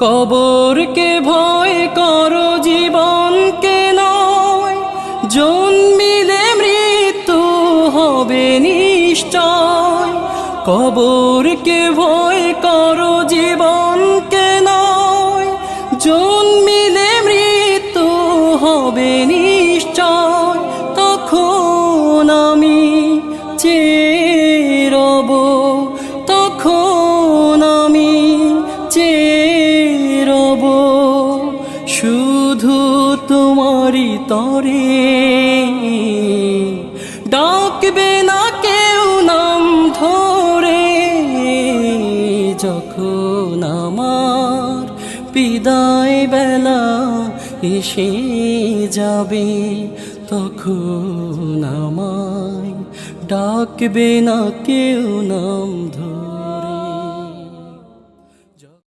কবরকে ভয় করো জীবনকে নয়, জন্মিলে মৃত্যু হবে নিশ্চয়। কবরকে ভয় করো জীবনকে নয়, জন্মিলে মৃত্যু হবে নিশ্চয়। তখন আমি চেয়ে রব, তখন আমি চেয়ে রব শুধু তোমারই তরে। ডাকবে না কেউ নাম ধরে, যখন আমার বিদায় বেলা এসে যাবে, তখন আমায় ডাকবে না কেউ নাম ধরে।